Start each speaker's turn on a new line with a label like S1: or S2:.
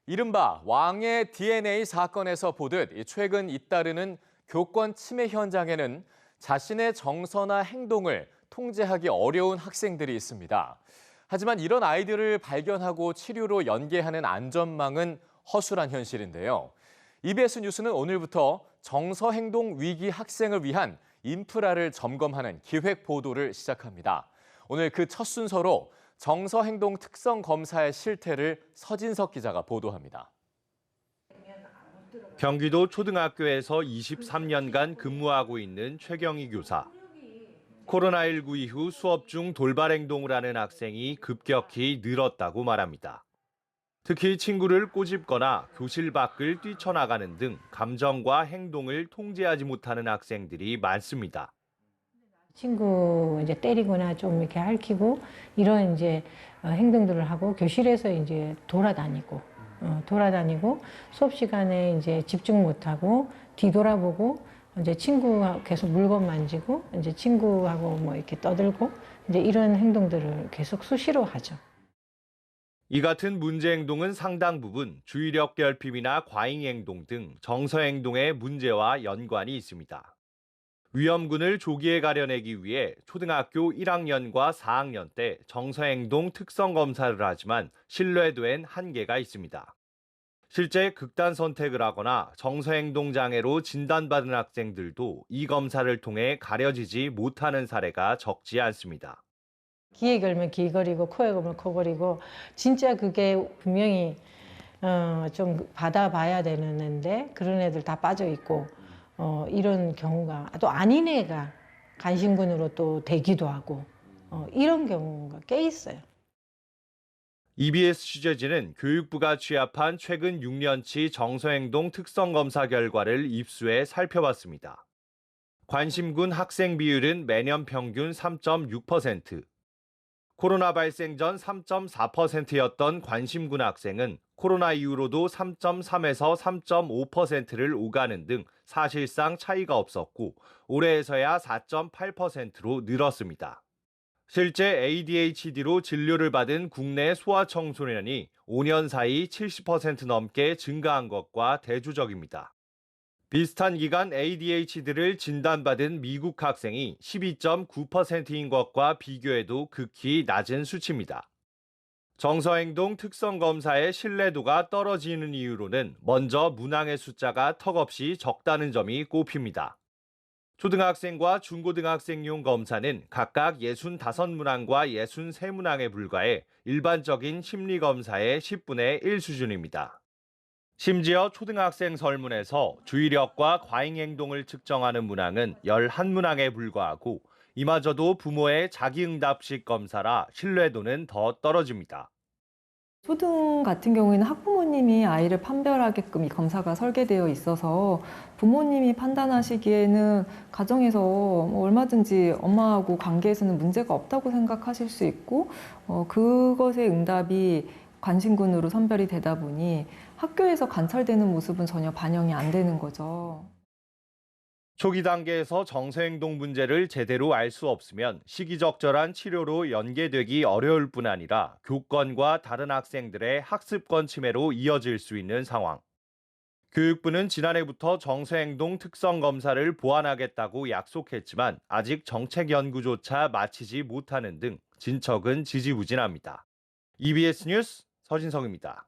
S1: 이른바 왕의 DNA 사건에서 보듯 최근 잇따르는 교권 침해 현장에는 자신의 정서나 행동을 통제하기 어려운 학생들이 있습니다. 하지만 이런 아이들을 발견하고 치료로 연계하는 안전망은 허술한 현실인데요. EBS 뉴스는 오늘부터 정서행동 위기 학생을 위한 인프라를 점검하는 기획 보도를 시작합니다. 오늘 그 첫 순서로 정서행동 특성 검사의 실태를 서진석 기자가 보도합니다.
S2: 경기도 초등학교에서 23년간 근무하고 있는 최경희 교사. 코로나19 이후 수업 중 돌발 행동을 하는 학생이 급격히 늘었다고 말합니다. 특히 친구를 꼬집거나 교실 밖을 뛰쳐나가는 등 감정과 행동을 통제하지 못하는 학생들이 많습니다.
S3: 친구 이제 때리거나 좀 이렇게 핥히고 이런 이제 행동들을 하고 교실에서 이제 돌아다니고 수업 시간에 이제 집중 못하고 뒤돌아보고 이제 친구가 계속 물건 만지고 이제 친구하고 뭐 이렇게 떠들고 이제 이런 행동들을 계속 수시로 하죠.
S2: 이 같은 문제 행동은 상당 부분 주의력 결핍이나 과잉 행동 등 정서 행동의 문제와 연관이 있습니다. 위험군을 조기에 가려내기 위해 초등학교 1학년과 4학년 때 정서행동 특성 검사를 하지만 신뢰도엔 한계가 있습니다. 실제 극단 선택을 하거나 정서행동 장애로 진단받은 학생들도 이 검사를 통해 가려지지 못하는 사례가 적지 않습니다.
S3: 귀에 걸면 귀걸이고 코에 걸면 코걸이고 진짜 그게 분명히 좀 받아봐야 되는데 그런 애들 다 빠져 있고 이런 경우가 또 아닌 애가 간신군으로 또 되기도 하고 이런 경우가 꽤 있어요.
S2: EBS 취재진은 교육부가 취합한 최근 6년치 정서행동 특성검사 결과를 입수해 살펴봤습니다. 관심군 학생 비율은 매년 평균 3.6%, 코로나 발생 전 3.4%였던 관심군 학생은 코로나 이후로도 3.3에서 3.5%를 오가는 등 사실상 차이가 없었고 올해에서야 4.8%로 늘었습니다. 실제 ADHD로 진료를 받은 국내 소아청소년이 5년 사이 70% 넘게 증가한 것과 대조적입니다. 비슷한 기간 ADHD를 진단받은 미국 학생이 12.9%인 것과 비교해도 극히 낮은 수치입니다. 정서행동 특성검사의 신뢰도가 떨어지는 이유로는 먼저 문항의 숫자가 턱없이 적다는 점이 꼽힙니다. 초등학생과 중고등학생용 검사는 각각 65문항과 63문항에 불과해 일반적인 심리검사의 10분의 1 수준입니다. 심지어 초등학생 설문에서 주의력과 과잉행동을 측정하는 문항은 11문항에 불과하고 이마저도 부모의 자기응답식 검사라 신뢰도는 더 떨어집니다.
S4: 초등 같은 경우에는 학부모님이 아이를 판별하게끔 이 검사가 설계되어 있어서 부모님이 판단하시기에는 가정에서 얼마든지 엄마하고 관계에서는 문제가 없다고 생각하실 수 있고 그것의 응답이 관심군으로 선별이 되다 보니 학교에서 관찰되는 모습은 전혀 반영이 안 되는 거죠.
S2: 초기 단계에서 정서행동 문제를 제대로 알 수 없으면 시기적절한 치료로 연계되기 어려울 뿐 아니라 교권과 다른 학생들의 학습권 침해로 이어질 수 있는 상황. 교육부는 지난해부터 정서행동 특성 검사를 보완하겠다고 약속했지만 아직 정책 연구조차 마치지 못하는 등 진척은 지지부진합니다. EBS 뉴스 서진석입니다.